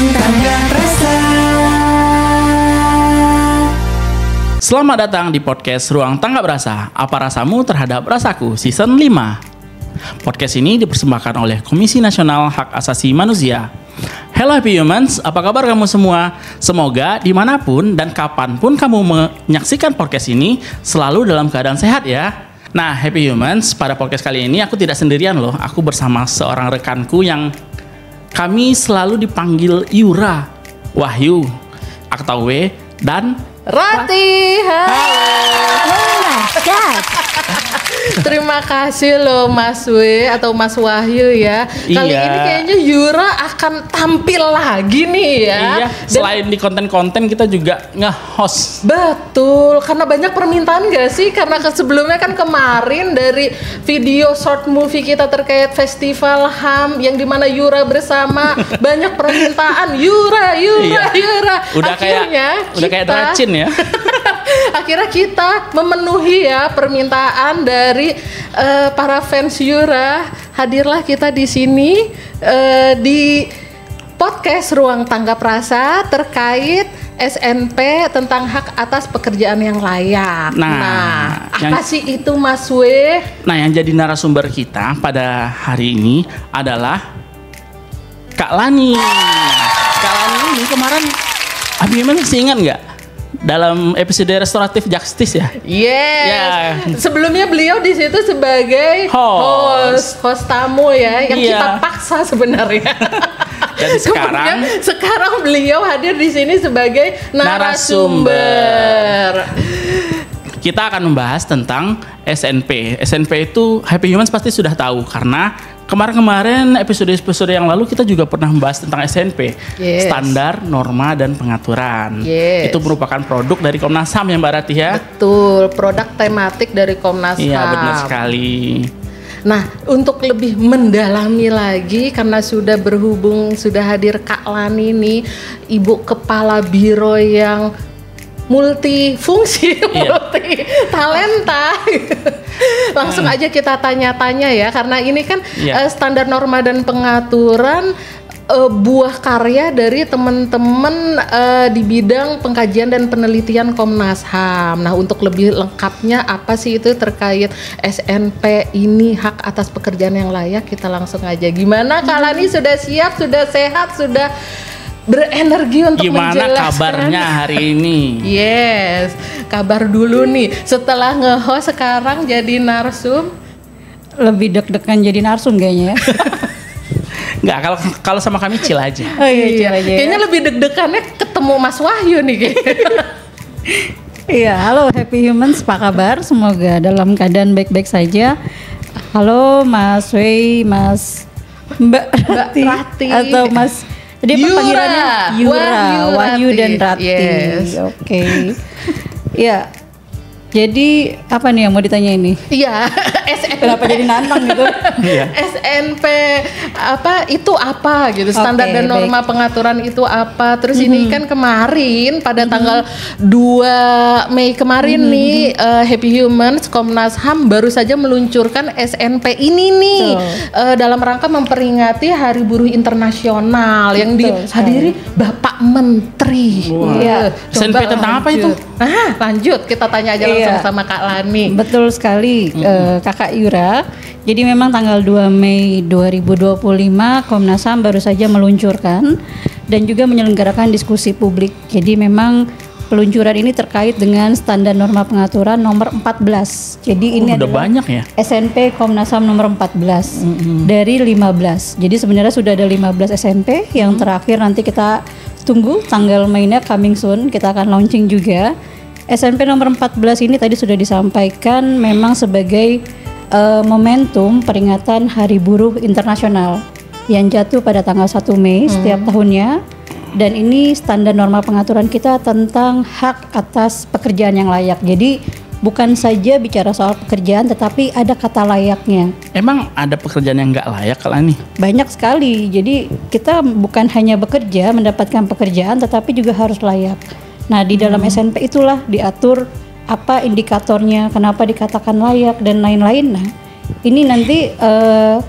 Ruang Tangga Rasa. Selamat datang di podcast Ruang Tangga Berasa. Apa rasamu terhadap rasaku? Season 5. Podcast ini dipersembahkan oleh Komisi Nasional Hak Asasi Manusia. Hello Happy Humans, apa kabar kamu semua? Semoga dimanapun dan kapanpun kamu menyaksikan podcast ini selalu dalam keadaan sehat ya. Nah Happy Humans, pada podcast kali ini aku tidak sendirian loh. Aku bersama seorang rekanku yang kami selalu dipanggil Yura, Wahyu, Aktawe, dan Rati. Terima kasih loh Mas W atau Mas Wahyu ya. Kali ini kayaknya Yura akan tampil lagi nih ya. Iya, selain di konten-konten kita juga nge-host. Betul, karena banyak permintaan gak sih? Karena sebelumnya kan kemarin dari video short movie kita terkait festival HAM yang dimana Yura bersama banyak permintaan Yura. Udah kayak Dracin ya. Akhirnya kita memenuhi ya permintaan dari para fans Yura. Hadirlah kita di sini di podcast Ruang Tangga Rasa terkait SNP tentang hak atas pekerjaan yang layak. Nah, apa sih itu Mas W? Nah, yang jadi narasumber kita pada hari ini adalah Kak Lani. Kak Lani ini kemarin Abimana masih ingat nggak? Dalam episode Restoratif Justice ya? Yes. Yeah. Sebelumnya beliau di situ sebagai host tamu ya, yang kita paksa sebenarnya. Dan sekarang beliau hadir di sini sebagai narasumber. Kita akan membahas tentang SNP. SNP itu Happy Humans pasti sudah tahu karena kemarin episode-episode yang lalu kita juga pernah membahas tentang SNP, standar, norma, dan pengaturan. Itu merupakan produk dari Komnas HAM ya Mbak Rati ya? Betul, produk tematik dari Komnas HAM. Iya benar sekali. Nah, untuk lebih mendalami lagi karena sudah hadir Kak Lani nih, Ibu Kepala Biro yang multifungsi, multi talenta. Langsung aja kita tanya-tanya ya, karena ini kan standar norma dan pengaturan buah karya dari teman-teman di bidang pengkajian dan penelitian Komnas HAM. Nah, untuk lebih lengkapnya apa sih itu terkait SNP ini, hak atas pekerjaan yang layak, kita langsung aja. Gimana Kak Lani, sudah siap, sudah sehat, sudah berenergi untuk menjelaskan? Gimana kabarnya hari ini? Yes, kabar dulu nih. Setelah nge-host sekarang jadi narsum. Lebih deg-degan jadi narsum kayaknya ya. Enggak, kalau sama kami chill aja. Oh iya, chill aja. Kayaknya lebih deg-degannya ketemu Mas Wahyu nih kayaknya. Iya, halo Happy Humans, apa kabar? Semoga dalam keadaan baik-baik saja. Halo Mas Wei, Mas Mbak Rati atau Mas jadi panggilannya Yura, Wahyu dan Rati. Yes. Oke. Ya. Jadi apa nih yang mau ditanya ini? Iya, SNP. Kenapa jadi nantang gitu? SNP itu apa gitu? Standar dan norma pengaturan itu apa? Terus ini kan kemarin pada tanggal 2 Mei kemarin nih Happy Humans Komnas HAM baru saja meluncurkan SNP ini nih dalam rangka memperingati Hari Buruh Internasional yang dihadiri Bapak Menteri. Iya. SNP tentang apa itu? Nah, lanjut kita tanya aja langsung sama Kak Lani. Betul sekali, Kakak Yura. Jadi memang tanggal 2 Mei 2025 Komnas HAM baru saja meluncurkan dan juga menyelenggarakan diskusi publik. Jadi memang peluncuran ini terkait dengan standar norma pengaturan nomor 14. Jadi ini adalah banyak ya? SNP Komnas HAM nomor 14 dari 15. Jadi sebenarnya sudah ada 15 SNP. Yang terakhir nanti kita tunggu tanggal mainnya coming soon. Kita akan launching juga. SNP nomor 14 ini tadi sudah disampaikan memang sebagai momentum peringatan Hari Buruh Internasional yang jatuh pada tanggal 1 Mei setiap tahunnya. Dan ini standar norma pengaturan kita tentang hak atas pekerjaan yang layak. Jadi bukan saja bicara soal pekerjaan tetapi ada kata layaknya. Emang ada pekerjaan yang nggak layak kalau ini? Banyak sekali. Jadi kita bukan hanya bekerja, mendapatkan pekerjaan tetapi juga harus layak. Nah, di dalam SNP itulah diatur apa indikatornya, kenapa dikatakan layak dan lain-lain. Nah, ini nanti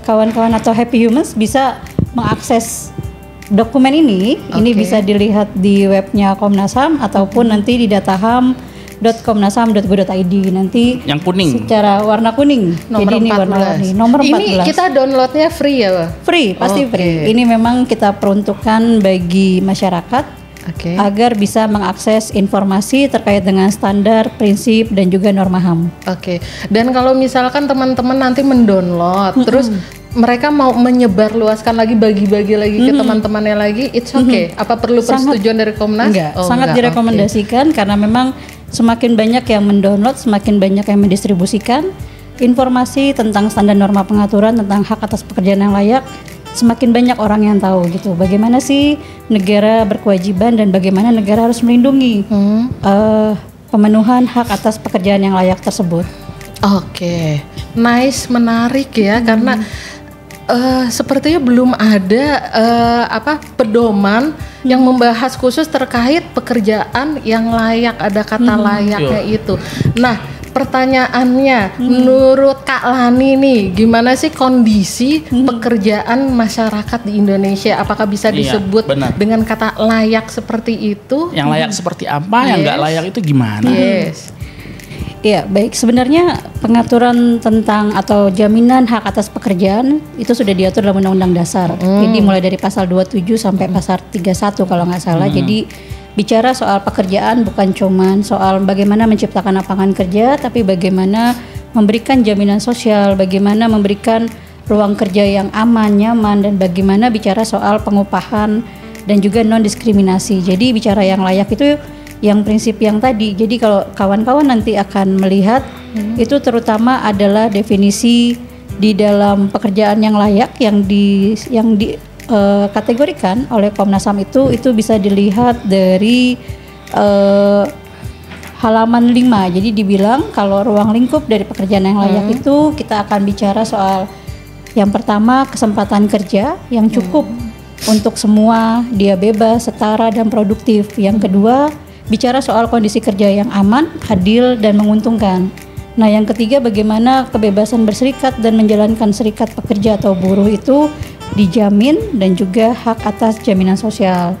kawan-kawan atau Happy Humans bisa mengakses dokumen ini bisa dilihat di webnya Komnas HAM ataupun nanti di dataham.komnasham.go.id nanti yang kuning secara warna kuning. Nomor Jadi ini 14. warna-warni. Nomor 14. Ini kita downloadnya free ya, Pak? Free, pasti free. Ini memang kita peruntukkan bagi masyarakat agar bisa mengakses informasi terkait dengan standar, prinsip, dan juga norma HAM. Dan kalau misalkan teman-teman nanti mendownload, terus mereka mau menyebarluaskan lagi, bagi-bagi lagi ke teman-temannya lagi, it's okay. Apa perlu persetujuan dari Komnas? Sangat direkomendasikan karena memang semakin banyak yang mendownload, semakin banyak yang mendistribusikan informasi tentang standar norma pengaturan tentang hak atas pekerjaan yang layak. Semakin banyak orang yang tahu gitu. Bagaimana sih negara berkewajiban dan bagaimana negara harus melindungi pemenuhan hak atas pekerjaan yang layak tersebut. Nice, menarik ya karena sepertinya belum ada pedoman yang membahas khusus terkait pekerjaan yang layak, ada kata layaknya itu. Nah, pertanyaannya, menurut Kak Lani nih, gimana sih kondisi pekerjaan masyarakat di Indonesia? Apakah bisa disebut dengan kata layak seperti itu? Yang layak seperti apa? Yang nggak layak itu gimana? Ya, baik. Sebenarnya pengaturan tentang atau jaminan hak atas pekerjaan itu sudah diatur dalam Undang-Undang Dasar. Jadi mulai dari pasal 27 sampai pasal 31 kalau nggak salah. Jadi bicara soal pekerjaan bukan cuman soal bagaimana menciptakan lapangan kerja, tapi bagaimana memberikan jaminan sosial, bagaimana memberikan ruang kerja yang aman, nyaman, dan bagaimana bicara soal pengupahan dan juga non-diskriminasi. Jadi bicara yang layak itu yang prinsip yang tadi. Jadi kalau kawan-kawan nanti akan melihat itu terutama adalah definisi di dalam pekerjaan yang layak yang kategorikan oleh Komnas HAM itu bisa dilihat dari halaman 5. Jadi dibilang kalau ruang lingkup dari pekerjaan yang layak itu kita akan bicara soal yang pertama kesempatan kerja yang cukup untuk semua, dia bebas, setara dan produktif. Yang kedua bicara soal kondisi kerja yang aman, adil dan menguntungkan. Nah, yang ketiga bagaimana kebebasan berserikat dan menjalankan serikat pekerja atau buruh itu dijamin dan juga hak atas jaminan sosial.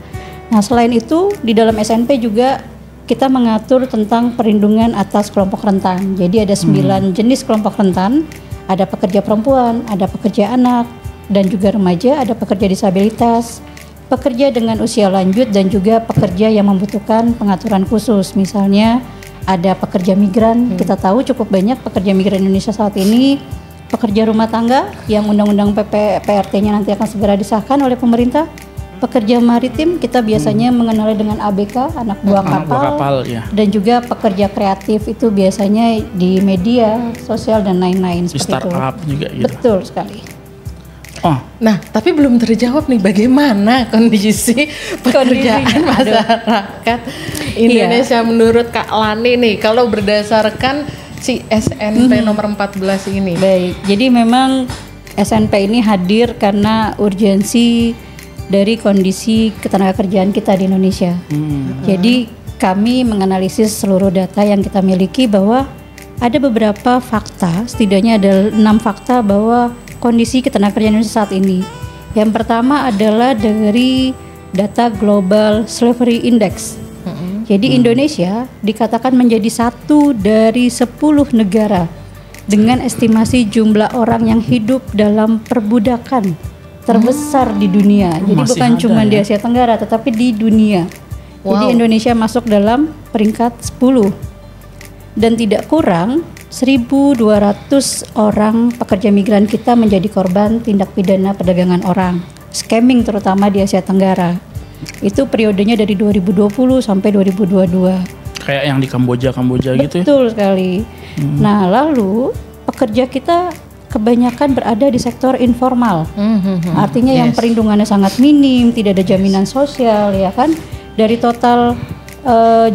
Nah, selain itu di dalam SNP juga kita mengatur tentang perlindungan atas kelompok rentan. Jadi ada 9 jenis kelompok rentan, ada pekerja perempuan, ada pekerja anak dan juga remaja, ada pekerja disabilitas, pekerja dengan usia lanjut dan juga pekerja yang membutuhkan pengaturan khusus. Misalnya ada pekerja migran, kita tahu cukup banyak pekerja migran Indonesia saat ini, pekerja rumah tangga yang undang-undang PRT-nya nanti akan segera disahkan oleh pemerintah, pekerja maritim kita biasanya mengenali dengan ABK, anak buah kapal ya. Dan juga pekerja kreatif itu biasanya di media sosial dan lain-lain di seperti startup itu. juga gitu. Betul sekali. Nah, tapi belum terjawab nih bagaimana kondisi pekerjaan masyarakat Indonesia menurut Kak Lani nih kalau berdasarkan si SNP nomor 14 ini. Baik, jadi memang SNP ini hadir karena urgensi dari kondisi ketenagakerjaan kita di Indonesia. Jadi kami menganalisis seluruh data yang kita miliki bahwa ada beberapa fakta, setidaknya ada 6 fakta bahwa kondisi ketenagakerjaan Indonesia saat ini. Yang pertama adalah dari data Global Slavery Index. Jadi Indonesia dikatakan menjadi satu dari 10 negara dengan estimasi jumlah orang yang hidup dalam perbudakan terbesar di dunia. Jadi bukan cuma di Asia Tenggara tetapi di dunia. Jadi Indonesia masuk dalam peringkat 10 dan tidak kurang 1.200 orang pekerja migran kita menjadi korban tindak pidana perdagangan orang, scamming terutama di Asia Tenggara. Itu periodenya dari 2020 sampai 2022. Kayak yang di Kamboja gitu ya? Betul sekali. Nah, lalu pekerja kita kebanyakan berada di sektor informal. Artinya yang perlindungannya sangat minim, tidak ada jaminan sosial, ya kan? Dari total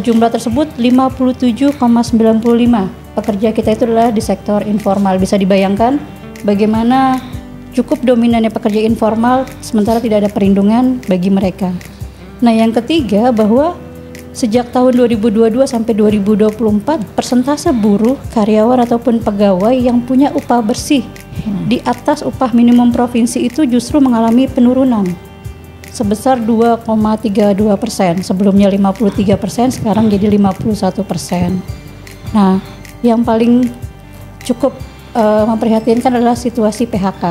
jumlah tersebut 57,95 pekerja kita itu adalah di sektor informal. Bisa dibayangkan bagaimana cukup dominannya pekerja informal sementara tidak ada perlindungan bagi mereka. Nah, yang ketiga bahwa sejak tahun 2022 sampai 2024 persentase buruh, karyawan ataupun pegawai yang punya upah bersih di atas upah minimum provinsi itu justru mengalami penurunan. sebesar 2,32%. Sebelumnya 53%, sekarang jadi 51%. Nah, yang paling cukup memprihatinkan adalah situasi PHK.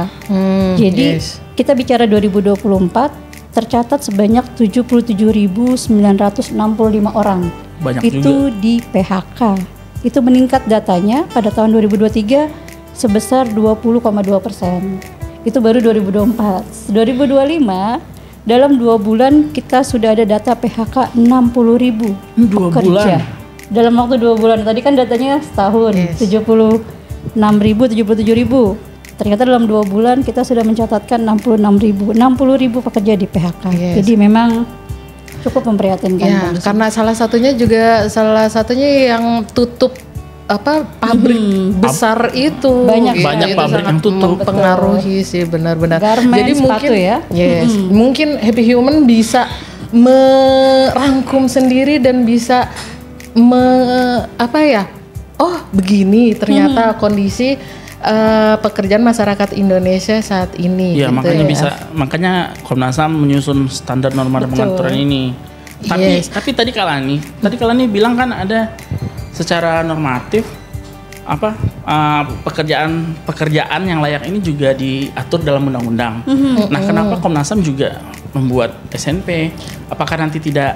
Jadi kita bicara 2024, tercatat sebanyak 77.965 orang. Banyak itu juga. di PHK. Itu meningkat datanya pada tahun 2023 sebesar 20,2%. Itu baru 2024. 2025 dalam 2 bulan kita sudah ada data PHK 60.000 pekerja. Dalam waktu 2 bulan, tadi kan datanya setahun, 76.000, 77.000. Ternyata dalam 2 bulan kita sudah mencatatkan 60.000 pekerja di PHK. Jadi memang cukup memprihatinkan. Karena salah satunya yang tutup pabrik besar itu banyak pabrik yang tutup, mempengaruhi sih benar-benar. Garmen, jadi sepatu mungkin mungkin Happy Human bisa merangkum sendiri dan bisa begini ternyata kondisi pekerjaan masyarakat Indonesia saat ini. Ya, gitu makanya Komnas HAM menyusun standar norma dan pengaturan ini. Tapi tadi Kalani bilang kan ada secara normatif pekerjaan yang layak ini juga diatur dalam undang-undang. Nah, kenapa Komnas HAM juga membuat SNP? Apakah nanti tidak?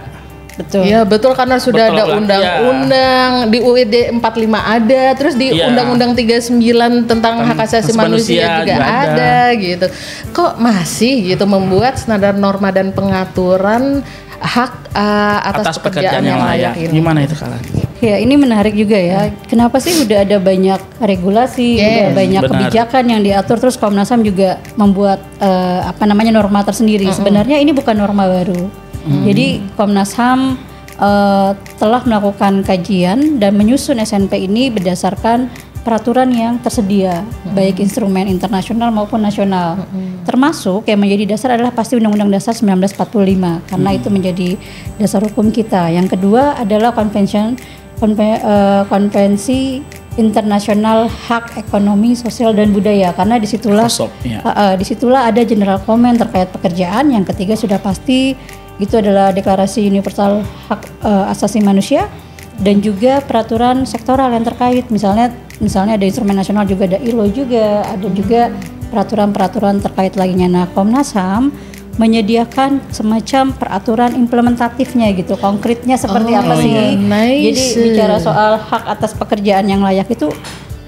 Betul. Iya, betul, karena sudah ada undang-undang di UUD 45 ada, terus di Undang-Undang 39 tentang hak asasi manusia juga ada gitu. Kok masih gitu membuat standar norma dan pengaturan hak atas pekerjaan yang layak ini? Gimana itu Kalani? Ya, ini menarik juga ya. Kenapa sih udah ada banyak regulasi, udah banyak kebijakan yang diatur, terus Komnas HAM juga membuat norma tersendiri. Sebenarnya ini bukan norma baru. Jadi Komnas HAM telah melakukan kajian dan menyusun SNP ini berdasarkan peraturan yang tersedia, baik instrumen internasional maupun nasional. Termasuk yang menjadi dasar adalah pasti Undang-Undang Dasar 1945, karena itu menjadi dasar hukum kita. Yang kedua adalah Konvensi Internasional Hak Ekonomi, Sosial dan Budaya, karena disitulah ada general comment terkait pekerjaan. Yang ketiga sudah pasti itu adalah Deklarasi Universal Hak Asasi Manusia dan juga peraturan sektoral yang terkait. Misalnya ada instrumen nasional juga, ada ILO juga, ada juga peraturan-peraturan terkait lainnya. Nah, Komnas HAM menyediakan semacam peraturan implementatifnya gitu, konkretnya seperti apa sih. Jadi bicara soal hak atas pekerjaan yang layak itu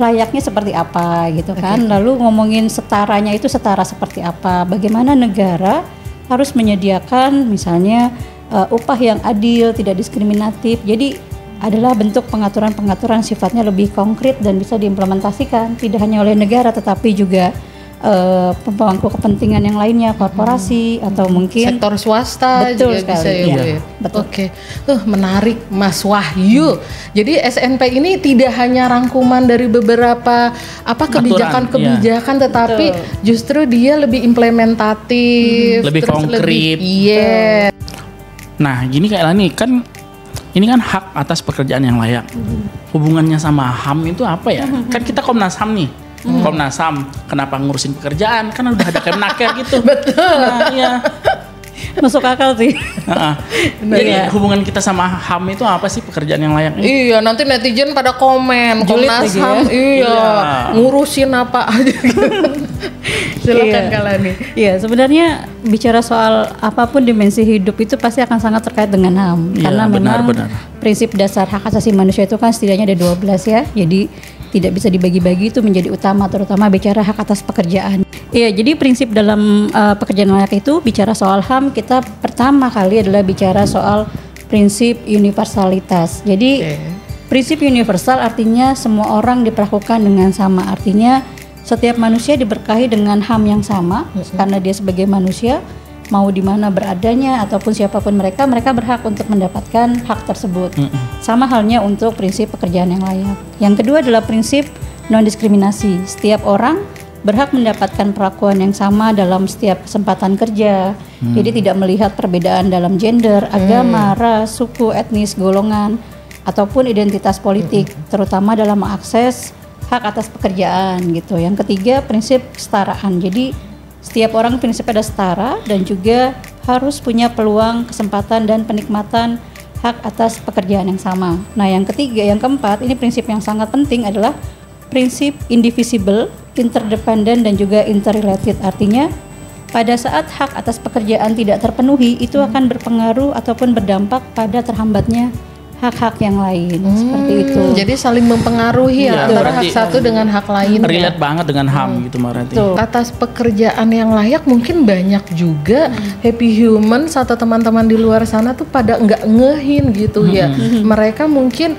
layaknya seperti apa gitu kan. Lalu ngomongin setaranya itu setara seperti apa, bagaimana negara harus menyediakan misalnya upah yang adil, tidak diskriminatif. Jadi adalah bentuk pengaturan-pengaturan sifatnya lebih konkret dan bisa diimplementasikan tidak hanya oleh negara tetapi juga pemangku kepentingan yang lainnya, korporasi atau mungkin sektor swasta. Betul juga sekali. bisa ya. Betul. Oke. Menarik Mas Wahyu. Jadi SNP ini tidak hanya rangkuman dari beberapa kebijakan-kebijakan, tetapi justru dia lebih implementatif, lebih konkret. Nah, gini kayak Lani kan ini kan hak atas pekerjaan yang layak. Hubungannya sama HAM itu apa ya? Kan kita Komnas HAM nih. Komnas HAM kenapa ngurusin pekerjaan? Kan udah ada Kemenaker gitu. Betul. Nah, iya. Masuk akal sih. Jadi hubungan kita sama HAM itu apa sih, pekerjaan yang layak? Iya, nanti netizen pada komen Komnas HAM ngurusin apa aja. Silakan Kalani. Iya, sebenarnya bicara soal apapun dimensi hidup itu pasti akan sangat terkait dengan HAM. Karena memang prinsip dasar hak asasi manusia itu kan setidaknya ada 12 ya. Jadi tidak bisa dibagi-bagi, itu menjadi utama, terutama bicara hak atas pekerjaan. Iya, jadi prinsip dalam pekerjaan layak itu bicara soal HAM, kita pertama kali adalah bicara soal prinsip universalitas. Jadi prinsip universal artinya semua orang diperlakukan dengan sama. Artinya setiap manusia diberkahi dengan HAM yang sama karena dia sebagai manusia, mau di mana beradanya ataupun siapapun mereka berhak untuk mendapatkan hak tersebut. Sama halnya untuk prinsip pekerjaan yang layak. Yang kedua adalah prinsip non-diskriminasi. Setiap orang berhak mendapatkan perlakuan yang sama dalam setiap kesempatan kerja. Jadi tidak melihat perbedaan dalam gender, agama, ras, suku, etnis, golongan, ataupun identitas politik, terutama dalam mengakses hak atas pekerjaan gitu. Yang ketiga prinsip kesetaraan. Jadi setiap orang prinsipnya ada setara dan juga harus punya peluang, kesempatan dan penikmatan hak atas pekerjaan yang sama. Nah, yang keempat, ini prinsip yang sangat penting adalah prinsip indivisible, interdependent dan juga interrelated. Artinya, pada saat hak atas pekerjaan tidak terpenuhi, itu akan berpengaruh ataupun berdampak pada terhambatnya hak-hak yang lain. Seperti itu. Jadi saling mempengaruhi Iya, antara hak berarti satu dengan hak lain. Relate banget dengan HAM gitu Mbak Ranti. Atas pekerjaan yang layak mungkin banyak juga happy humans atau teman-teman di luar sana tuh pada nggak ngehin gitu ya. Mereka mungkin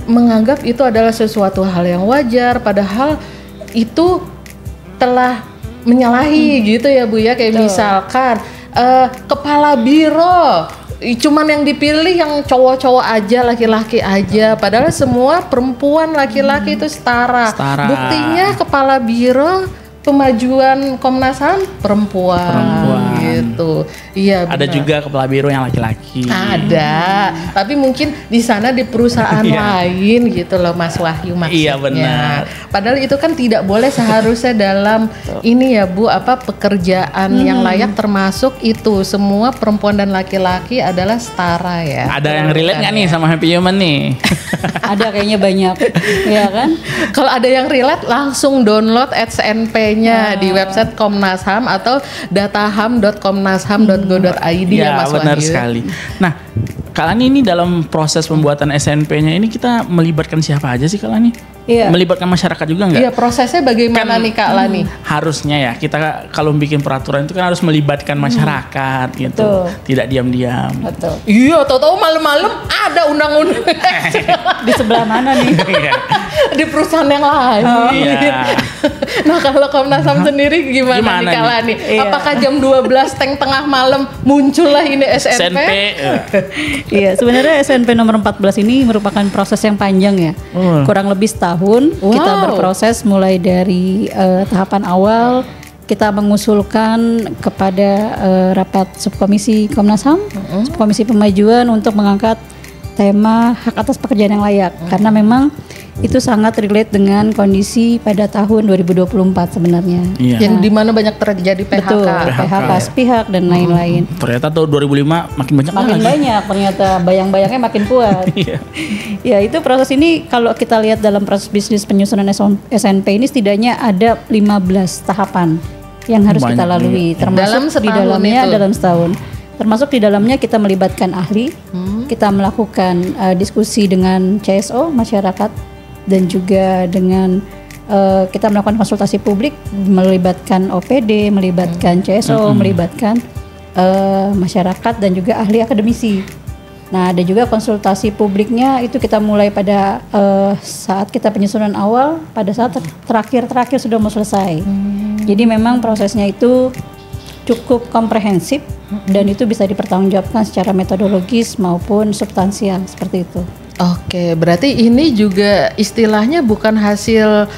menganggap itu adalah sesuatu hal yang wajar, padahal itu telah menyalahi gitu ya Bu ya. Kayak misalkan kepala biro cuman yang dipilih yang cowok-cowok aja, laki-laki aja, padahal semua perempuan laki-laki itu setara. Buktinya kepala biro pemajuan Komnas HAM perempuan gitu. Iya. Ada juga kepala biro yang laki-laki. Ada, tapi mungkin di sana di perusahaan lain gitu loh Mas Wahyu maksudnya. Iya benar. Padahal itu kan tidak boleh seharusnya dalam ini ya Bu, pekerjaan yang layak termasuk itu semua perempuan dan laki-laki adalah setara ya. Ada yang relate nggak nih sama happy human nih? Ada kayaknya banyak, ya kan? Kalau ada yang relate langsung download SNP-nya di website Komnas HAM atau dataham.komnasham.go.id ya Mas Wahyu. Benar sekali. Nah, Kak Lani ini dalam proses pembuatan SNP-nya ini kita melibatkan siapa aja sih Kak Lani? Iya. Melibatkan masyarakat juga nggak? Iya, prosesnya bagaimana nih Kak Lani? Harusnya ya kita kalau bikin peraturan itu kan harus melibatkan masyarakat gitu. Betul. Tidak diam-diam. Betul. Iya, tahu-tahu malam-malam ada undang-undang Di sebelah mana nih? di perusahaan yang lain. Iya. Nah, kalau Komnas HAM sendiri gimana nih Kak Lani? Iya. Apakah jam 12 tengah malam muncullah ini SNP? Iya, sebenarnya SNP nomor 14 ini merupakan proses yang panjang ya. Kurang lebih setahun kita berproses mulai dari tahapan awal kita mengusulkan kepada rapat subkomisi Komnas HAM, subkomisi pemajuan untuk mengangkat tema hak atas pekerjaan yang layak karena memang itu sangat relate dengan kondisi pada tahun 2024 sebenarnya. Iya. Yang dimana banyak terjadi PHK. Betul, PHK sepihak dan lain-lain. Ternyata tahun 2005 makin banyak Makin lagi. banyak ternyata, bayang-bayangnya makin kuat. Iya. Ya, itu proses ini kalau kita lihat dalam proses bisnis penyusunan SNP ini setidaknya ada 15 tahapan yang harus kita lalui, termasuk di dalamnya dalam setahun. Termasuk di dalamnya kita melibatkan ahli, kita melakukan diskusi dengan CSO masyarakat dan juga dengan kita melakukan konsultasi publik, melibatkan OPD, melibatkan CSO, melibatkan masyarakat dan juga ahli akademisi. Nah, ada juga konsultasi publiknya itu kita mulai pada saat kita penyusunan awal, pada saat terakhir sudah mau selesai. Jadi memang prosesnya itu cukup komprehensif dan itu bisa dipertanggungjawabkan secara metodologis maupun substansial seperti itu. Oke, berarti ini juga istilahnya bukan hasil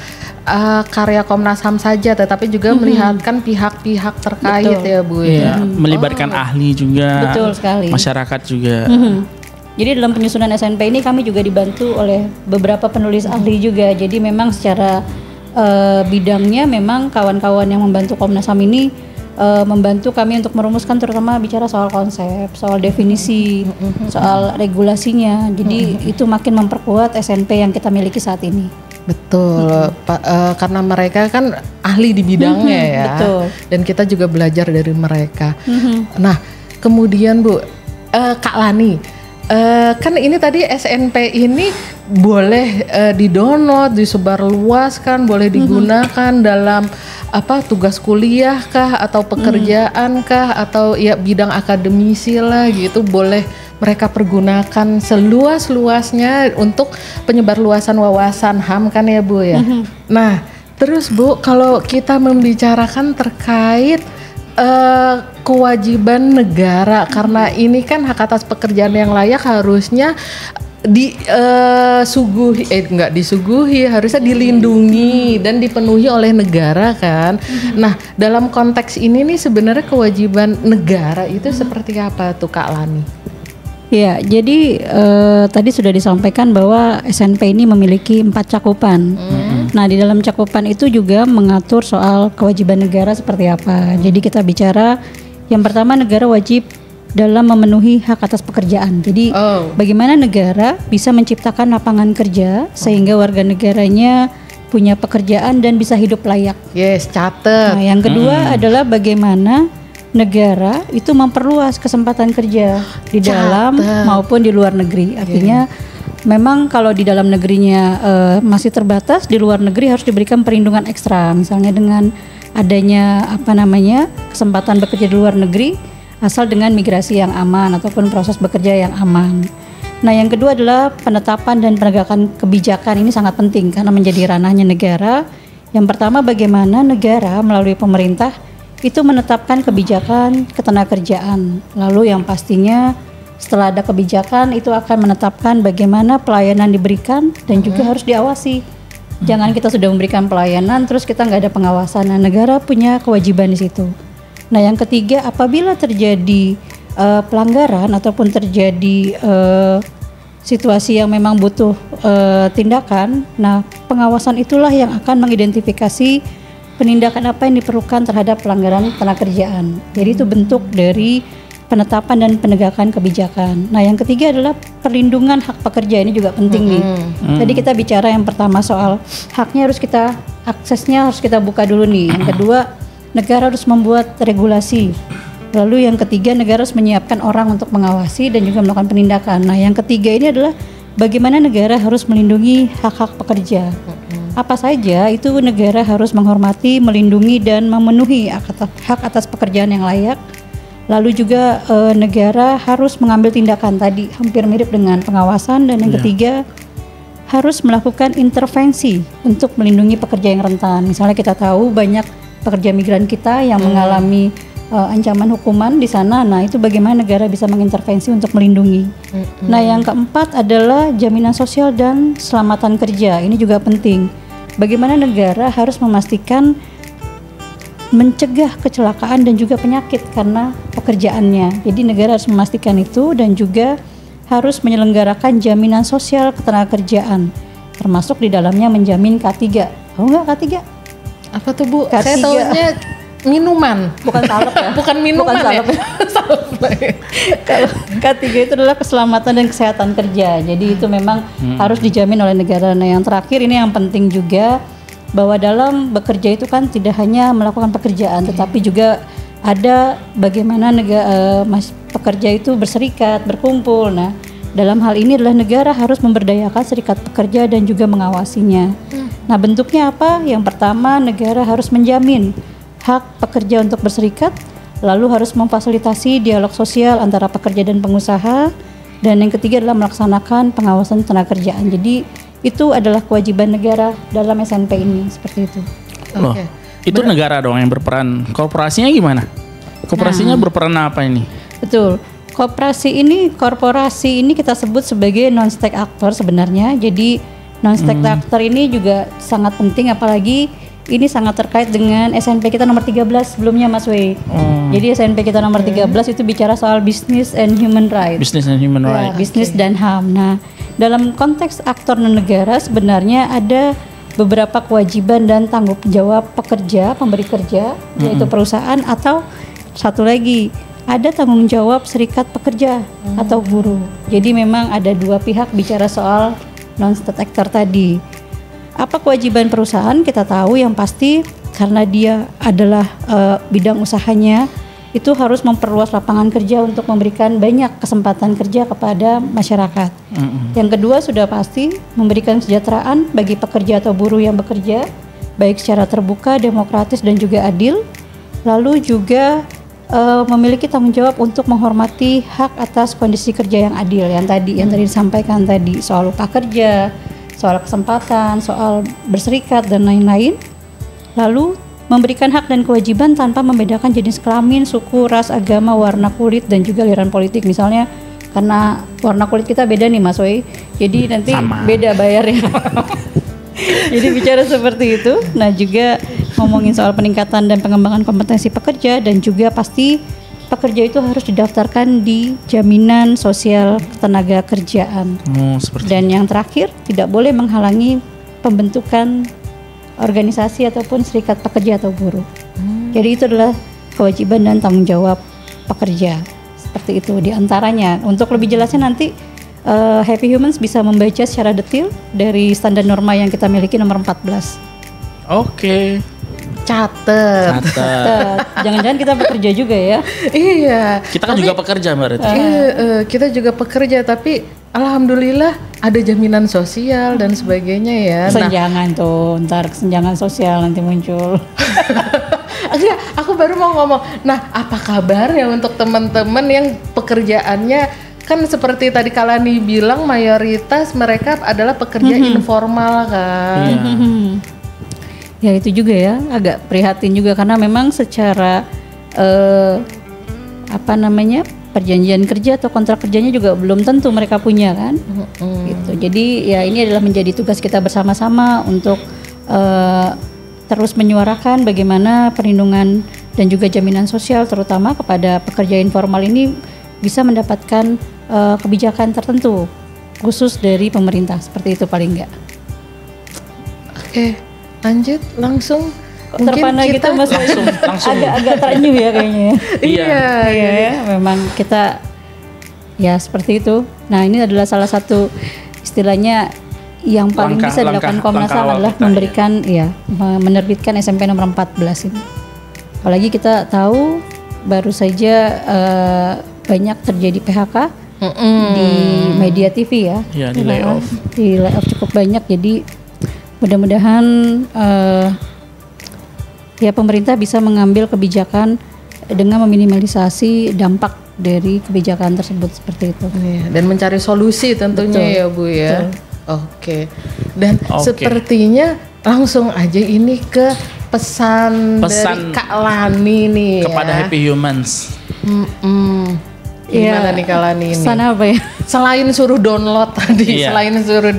karya Komnas HAM saja, tetapi juga melihatkan pihak-pihak terkait. Betul. Ya Bu ya. Melibatkan ahli juga. Betul sekali. Masyarakat juga. Jadi dalam penyusunan SNP ini kami juga dibantu oleh beberapa penulis ahli juga. Jadi memang secara bidangnya memang kawan-kawan yang membantu Komnas HAM ini membantu kami untuk merumuskan terutama bicara soal konsep, soal definisi, soal regulasinya. Jadi itu makin memperkuat SNP yang kita miliki saat ini. Betul, karena mereka kan ahli di bidangnya ya. Betul. Dan kita juga belajar dari mereka. Nah, kemudian Bu, Kak Lani, kan ini tadi SNP ini boleh di-download, disebarluaskan, boleh digunakan dalam tugas kuliah kah atau pekerjaan kah atau ya bidang akademisi lah gitu, boleh mereka pergunakan seluas-luasnya untuk penyebarluasan wawasan HAM kan ya Bu ya. Nah, terus Bu, kalau kita membicarakan terkait kewajiban negara, karena ini kan hak atas pekerjaan yang layak harusnya disuguhi, harusnya dilindungi dan dipenuhi oleh negara kan. Nah, dalam konteks ini nih sebenarnya kewajiban negara itu seperti apa tuh Kak Lani? Ya, jadi tadi sudah disampaikan bahwa SNP ini memiliki 4 cakupan. Nah, di dalam cakupan itu juga mengatur soal kewajiban negara seperti apa. Jadi kita bicara Yang pertama, negara wajib dalam memenuhi hak atas pekerjaan. Jadi bagaimana negara bisa menciptakan lapangan kerja sehingga warga negaranya punya pekerjaan dan bisa hidup layak. Yes, catat. Nah, yang kedua adalah bagaimana negara itu memperluas kesempatan kerja di dalam maupun di luar negeri. Artinya memang kalau di dalam negerinya masih terbatas, di luar negeri harus diberikan perlindungan ekstra. Misalnya dengan adanya kesempatan bekerja di luar negeri asal dengan migrasi yang aman ataupun proses bekerja yang aman. Nah, yang kedua adalah penetapan dan penegakan kebijakan. Ini sangat penting karena menjadi ranahnya negara. Yang pertama, bagaimana negara melalui pemerintah itu menetapkan kebijakan ketenagakerjaan. Lalu yang pastinya setelah ada kebijakan itu akan menetapkan bagaimana pelayanan diberikan dan juga harus diawasi. Jangan kita sudah memberikan pelayanan terus kita nggak ada pengawasan. Nah, negara punya kewajiban di situ. Nah, yang ketiga, apabila terjadi pelanggaran ataupun terjadi situasi yang memang butuh tindakan, nah pengawasan itulah yang akan mengidentifikasi penindakan apa yang diperlukan terhadap pelanggaran ketenagakerjaan. Jadi itu bentuk dari penetapan dan penegakan kebijakan. Nah, yang ketiga adalah perlindungan hak pekerja. Ini juga penting nih. Tadi kita bicara yang pertama soal haknya aksesnya harus kita buka dulu nih. Yang kedua, negara harus membuat regulasi. Lalu yang ketiga, negara harus menyiapkan orang untuk mengawasi dan juga melakukan penindakan. Nah, yang ketiga ini adalah bagaimana negara harus melindungi hak-hak pekerja. Apa saja itu negara harus menghormati, melindungi dan memenuhi hak atas pekerjaan yang layak. Lalu juga negara harus mengambil tindakan tadi hampir mirip dengan pengawasan. Dan yang ketiga harus melakukan intervensi untuk melindungi pekerja yang rentan. Misalnya kita tahu banyak pekerja migran kita yang mengalami ancaman hukuman di sana. Nah, itu bagaimana negara bisa mengintervensi untuk melindungi. Nah, yang keempat adalah jaminan sosial dan keselamatan kerja. Ini juga penting. Bagaimana negara harus memastikan mencegah kecelakaan dan juga penyakit karena pekerjaannya. Jadi negara harus memastikan itu dan juga harus menyelenggarakan jaminan sosial ketenagakerjaan, termasuk di dalamnya menjamin K3. Tahu nggak K3? Apa tuh, Bu? K3. Saya tahunya minuman. Bukan salep ya? Bukan minuman. Bukan salep. Kalau K3 itu adalah keselamatan dan kesehatan kerja. Jadi itu memang harus dijamin oleh negara. Nah, yang terakhir ini yang penting juga, bahwa dalam bekerja itu kan tidak hanya melakukan pekerjaan, tetapi juga ada bagaimana pekerja itu berserikat, berkumpul. Nah, dalam hal ini adalah negara harus memberdayakan serikat pekerja dan juga mengawasinya. Nah, bentuknya apa? Yang pertama, negara harus menjamin hak pekerja untuk berserikat, lalu harus memfasilitasi dialog sosial antara pekerja dan pengusaha, dan yang ketiga adalah melaksanakan pengawasan tenaga kerjaan. Jadi itu adalah kewajiban negara dalam SNP ini, seperti itu. Loh, itu negara dong yang berperan. Korporasinya gimana? Korporasinya berperan apa ini? Betul. Korporasi ini kita sebut sebagai non-state actor sebenarnya. Jadi non-state actor ini juga sangat penting, apalagi ini sangat terkait dengan SNP kita nomor 13 sebelumnya, Mas Wei. Jadi SNP kita nomor 13 itu bicara soal business and human rights. Business and human rights. Bisnis dan HAM. Nah, dalam konteks aktor non-negara sebenarnya ada beberapa kewajiban dan tanggung jawab pekerja, pemberi kerja, yaitu perusahaan, atau satu lagi ada tanggung jawab serikat pekerja atau buruh. Jadi memang ada dua pihak bicara soal non-state actor tadi. Apa kewajiban perusahaan? Kita tahu yang pasti karena dia adalah bidang usahanya, itu harus memperluas lapangan kerja untuk memberikan banyak kesempatan kerja kepada masyarakat. Yang kedua sudah pasti memberikan kesejahteraan bagi pekerja atau buruh yang bekerja, baik secara terbuka, demokratis dan juga adil. Lalu juga memiliki tanggung jawab untuk menghormati hak atas kondisi kerja yang adil, yang tadi disampaikan tadi, soal upah kerja, soal kesempatan, soal berserikat dan lain-lain. Lalu memberikan hak dan kewajiban tanpa membedakan jenis kelamin, suku, ras, agama, warna kulit dan juga aliran politik. Misalnya karena warna kulit kita beda nih, Mas Wei, jadi nanti beda bayarnya. Jadi bicara seperti itu. Nah, juga ngomongin soal peningkatan dan pengembangan kompetensi pekerja, dan juga pasti pekerja itu harus didaftarkan di jaminan sosial ketenaga kerjaan. Dan yang terakhir, tidak boleh menghalangi pembentukan organisasi ataupun serikat pekerja atau buruh. Jadi itu adalah kewajiban dan tanggung jawab pekerja. Seperti itu diantaranya. Untuk lebih jelasnya nanti Happy Humans bisa membaca secara detail dari standar norma yang kita miliki nomor 14. Oke. Catet. Jangan-jangan kita bekerja juga ya? Iya. Kita kan juga pekerja berarti. Kita juga pekerja, tapi alhamdulillah ada jaminan sosial dan sebagainya ya. Kesenjangan tuh, ntar kesenjangan sosial nanti muncul. Enggak, aku baru mau ngomong. Nah, apa kabar ya untuk teman-teman yang pekerjaannya kan seperti tadi Kalani bilang mayoritas mereka adalah pekerja informal kan. Ya itu juga ya, agak prihatin juga karena memang secara perjanjian kerja atau kontrak kerjanya juga belum tentu mereka punya kan. Gitu. Jadi ya ini adalah menjadi tugas kita bersama-sama untuk terus menyuarakan bagaimana perlindungan dan juga jaminan sosial terutama kepada pekerja informal ini bisa mendapatkan kebijakan tertentu khusus dari pemerintah, seperti itu paling enggak. Oke, lanjut langsung. Terpana kita masuk langsung. agak terenyuh ya kayaknya. Iya. Memang kita ya seperti itu. Nah ini adalah salah satu istilahnya yang paling bisa dilakukan Komnas HAM adalah memberikan menerbitkan SMP nomor 14 ini. Apalagi kita tahu baru saja banyak terjadi PHK di media TV ya. Iya, di layoff. Di layoff cukup banyak, jadi mudah-mudahan ya pemerintah bisa mengambil kebijakan dengan meminimalisasi dampak dari kebijakan tersebut seperti itu. Dan mencari solusi tentunya. Betul. Ya Bu ya. Betul. Oke. Dan sepertinya langsung aja ini ke pesan dari Kak Lani nih kepada ya. Happy Humans. Gimana nih Kak Lani ini? Pesan apa ya? Selain suruh download tadi, selain suruh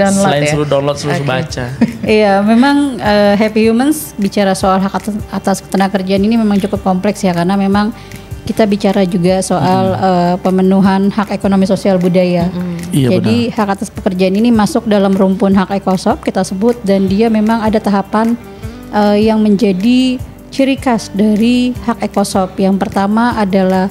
download suruh baca. Iya, memang Happy Humans bicara soal hak atas ketenagakerjaan ini memang cukup kompleks ya, karena memang kita bicara juga soal pemenuhan hak ekonomi sosial budaya. Iya, jadi hak atas pekerjaan ini masuk dalam rumpun hak ekosop kita sebut, dan dia memang ada tahapan yang menjadi ciri khas dari hak ekosop. Yang pertama adalah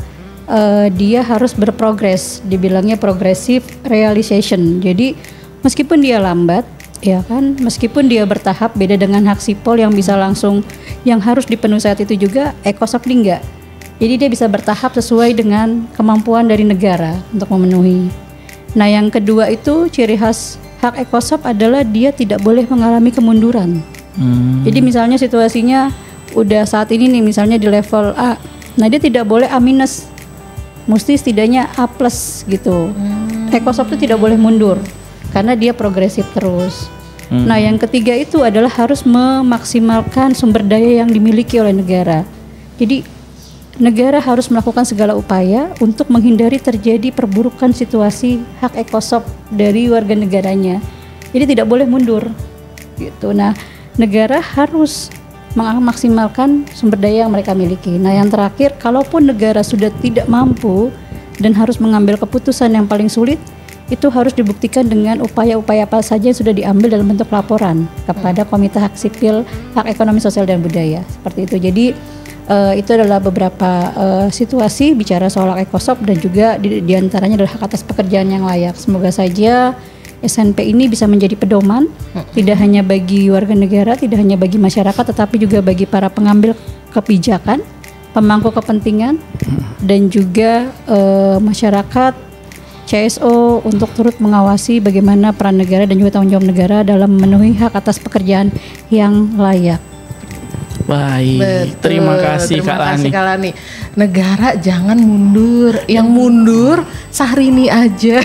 dia harus berprogres, dibilangnya progressive realization. Jadi meskipun dia lambat, ya kan, meskipun dia bertahap, beda dengan hak sipol yang bisa langsung, yang harus dipenuhi saat itu juga, ekosop ini enggak. Jadi dia bisa bertahap sesuai dengan kemampuan dari negara untuk memenuhi. Nah yang kedua itu ciri khas hak ekosop adalah dia tidak boleh mengalami kemunduran. Jadi misalnya situasinya udah saat ini nih misalnya di level A, nah dia tidak boleh A-, mesti setidaknya A+ gitu. Ekosop itu tidak boleh mundur karena dia progresif terus. Nah yang ketiga itu adalah harus memaksimalkan sumber daya yang dimiliki oleh negara. Jadi negara harus melakukan segala upaya untuk menghindari terjadi perburukan situasi hak ekosop dari warga negaranya. Jadi tidak boleh mundur gitu. Nah negara harus memaksimalkan sumber daya yang mereka miliki. Nah yang terakhir, kalaupun negara sudah tidak mampu dan harus mengambil keputusan yang paling sulit, itu harus dibuktikan dengan upaya-upaya apa saja yang sudah diambil dalam bentuk laporan kepada Komite Hak Sipil, Hak Ekonomi Sosial dan Budaya. Seperti itu. Jadi itu adalah beberapa situasi bicara soal hak ekosop, dan juga diantaranya adalah hak atas pekerjaan yang layak. Semoga saja SNP ini bisa menjadi pedoman tidak hanya bagi warga negara, tidak hanya bagi masyarakat, tetapi juga bagi para pengambil kebijakan, pemangku kepentingan, dan juga masyarakat, CSO untuk turut mengawasi bagaimana peran negara dan juga tanggung jawab negara dalam memenuhi hak atas pekerjaan yang layak. Baik, betul. Terima kasih Kak Lani. Negara jangan mundur, yang mundur Syahrini aja.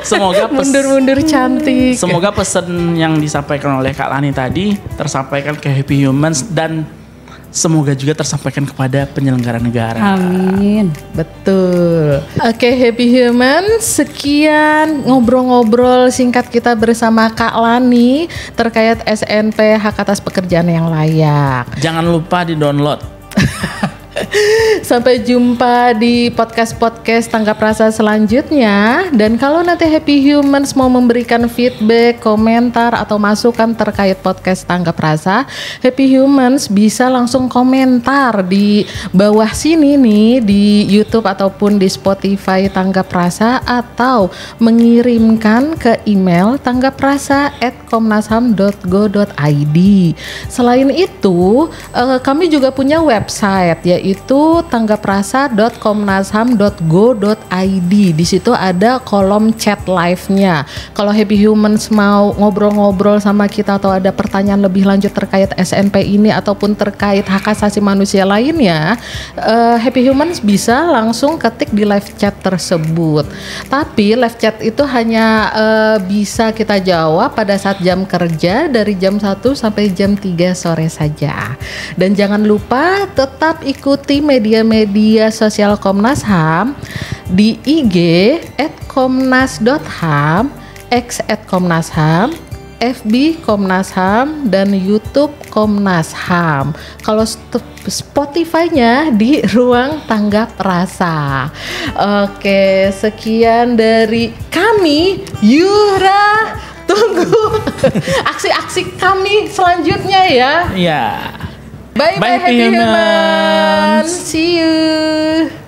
Semoga mundur-mundur cantik. Semoga pesan yang disampaikan oleh Kak Lani tadi tersampaikan ke Happy Humans, dan semoga juga tersampaikan kepada penyelenggara negara. Amin. Betul. Oke, Happy Humans, sekian ngobrol-ngobrol singkat kita bersama Kak Lani terkait SNP hak atas pekerjaan yang layak. Jangan lupa di-download. Sampai jumpa di podcast-podcast Tanggap Rasa selanjutnya. Dan kalau nanti Happy Humans mau memberikan feedback, komentar, atau masukan terkait podcast Tanggap Rasa, Happy Humans bisa langsung komentar di bawah sini nih di YouTube ataupun di Spotify Tanggap Rasa, atau mengirimkan ke email tanggaprasa@komnasham.go.id. Selain itu, kami juga punya website, yaitu tanggaprasa.komnasham.go.id. Di situ ada kolom chat live-nya. Kalau Happy Humans mau ngobrol-ngobrol sama kita atau ada pertanyaan lebih lanjut terkait SNP ini ataupun terkait hak asasi manusia lainnya, Happy Humans bisa langsung ketik di live chat tersebut. Tapi live chat itu hanya bisa kita jawab pada saat jam kerja dari jam 1 sampai jam 3 sore saja. Dan jangan lupa tetap ikuti media-media sosial Komnas HAM di IG @komnas.ham, X @komnasham, FB Komnas HAM, dan YouTube Komnas HAM. Kalau Spotify-nya di Ruang Tanggap Rasa. Oke, sekian dari kami, Yura. Tunggu aksi-aksi kami selanjutnya ya. Iya. Bye bye Happy Humans. See you.